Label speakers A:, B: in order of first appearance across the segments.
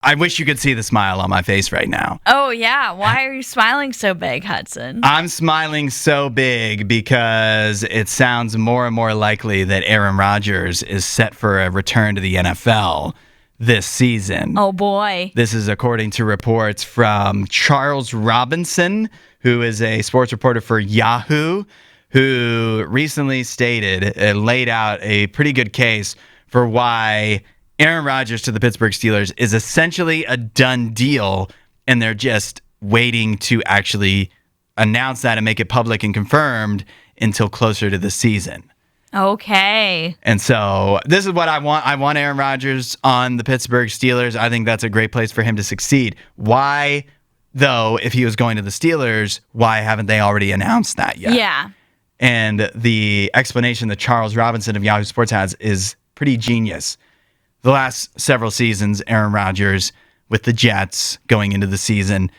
A: I wish you could see the smile on my face right now.
B: Oh, yeah. Why are you smiling so big, Hudson?
A: I'm smiling so big because it sounds more and more likely that Arron Rodgers is set for a return to the NFL this season.
B: Oh, boy.
A: This is according to reports from Charles Robinson, who is a sports reporter for Yahoo, who recently stated and laid out a pretty good case for why Arron Rodgers to the Pittsburgh Steelers is essentially a done deal, and they're just waiting to actually announce that and make it public and confirmed until closer to the season.
B: Okay.
A: And so this is what I want. I want Arron Rodgers on the Pittsburgh Steelers. I think that's a great place for him to succeed. Why, though, if he was going to the Steelers, why haven't they already announced that yet?
B: Yeah.
A: And the explanation that Charles Robinson of Yahoo Sports has is pretty genius. The last several seasons, Arron Rodgers with the Jets going into the season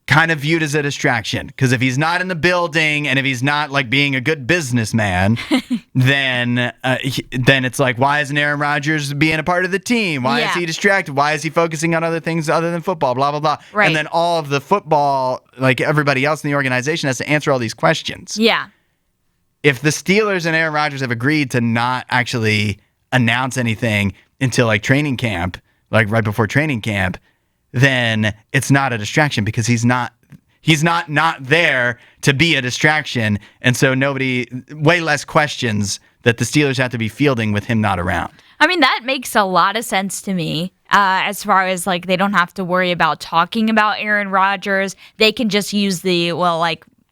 A: kind of viewed as a distraction, because if he's not in the building and if he's not like being a good businessman, then it's like, why isn't Arron Rodgers being a part of the team? Why is he distracted? Why is he focusing on other things other than football? Blah, blah, blah.
B: Right.
A: And then all of the football, like everybody else in the organization, has to answer all these questions.
B: Yeah.
A: If the Steelers and Arron Rodgers have agreed to not actually announce anything until like training camp, like right before training camp, then it's not a distraction, because he's not there to be a distraction. And so way less questions that the Steelers have to be fielding with him not around.
B: I mean, that makes a lot of sense to me, as far as like they don't have to worry about talking about Arron Rodgers. They can just use the,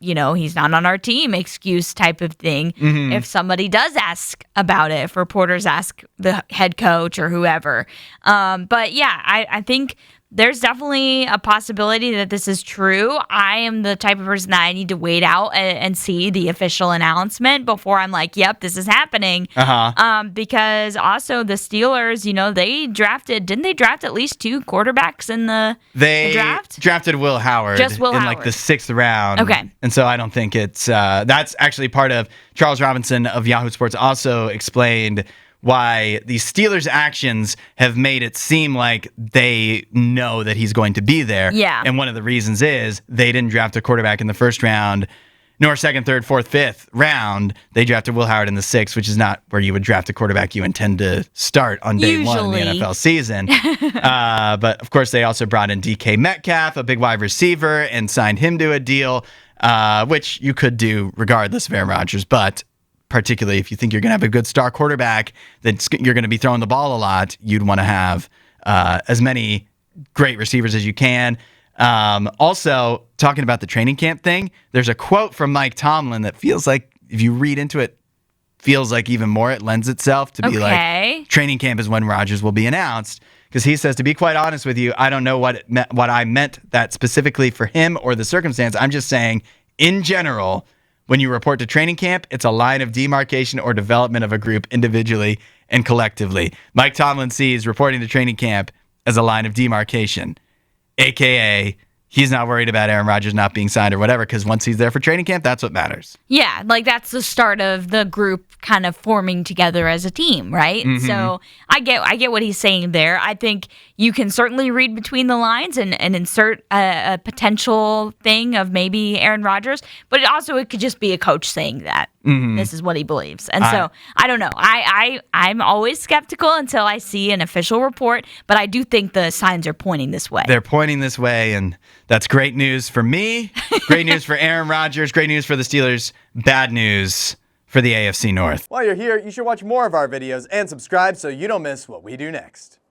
B: he's not on our team excuse type of thing. Mm-hmm. If somebody does ask about it, if reporters ask the head coach or whoever. But yeah, I think there's definitely a possibility that this is true. I am the type of person that I need to wait out and see the official announcement before I'm like, yep, this is happening. Because also the Steelers, didn't they draft at least 2 quarterbacks in the draft?
A: They drafted Will Howard in like the 6th round.
B: Okay.
A: And so I don't think it's, that's actually part of Charles Robinson of Yahoo Sports also explained why the Steelers' actions have made it seem like they know that he's going to be there.
B: Yeah.
A: And one of the reasons is they didn't draft a quarterback in the 1st round, nor 2nd, 3rd, 4th, 5th round. They drafted Will Howard in the 6th, which is not where you would draft a quarterback you intend to start on day one in the NFL season. But, of course, they also brought in DK Metcalf, a big wide receiver, and signed him to a deal, which you could do regardless of Arron Rodgers, but particularly if you think you're going to have a good star quarterback that you're going to be throwing the ball a lot, you'd want to have as many great receivers as you can. Also, talking about the training camp thing, there's a quote from Mike Tomlin that feels like, if you read into it, feels like even more it lends itself to be like, training camp is when Rodgers will be announced. Because he says, to be quite honest with you, I don't know what I meant that specifically for him or the circumstance. I'm just saying, in general, when you report to training camp, it's a line of demarcation or development of a group individually and collectively. Mike Tomlin sees reporting to training camp as a line of demarcation, a.k.a. he's not worried about Arron Rodgers not being signed or whatever, because once he's there for training camp, that's what matters.
B: Yeah, like that's the start of the group kind of forming together as a team, right? Mm-hmm. So I get what he's saying there. I think you can certainly read between the lines and insert a potential thing of maybe Arron Rodgers, but it could just be a coach saying that. Mm-hmm. This is what he believes. And so I don't know. I'm always skeptical until I see an official report, but I do think the signs are pointing this way.
A: They're pointing this way, and that's great news for me. Great news for Arron Rodgers. Great news for the Steelers. Bad news for the AFC North.
C: While you're here, you should watch more of our videos and subscribe so you don't miss what we do next.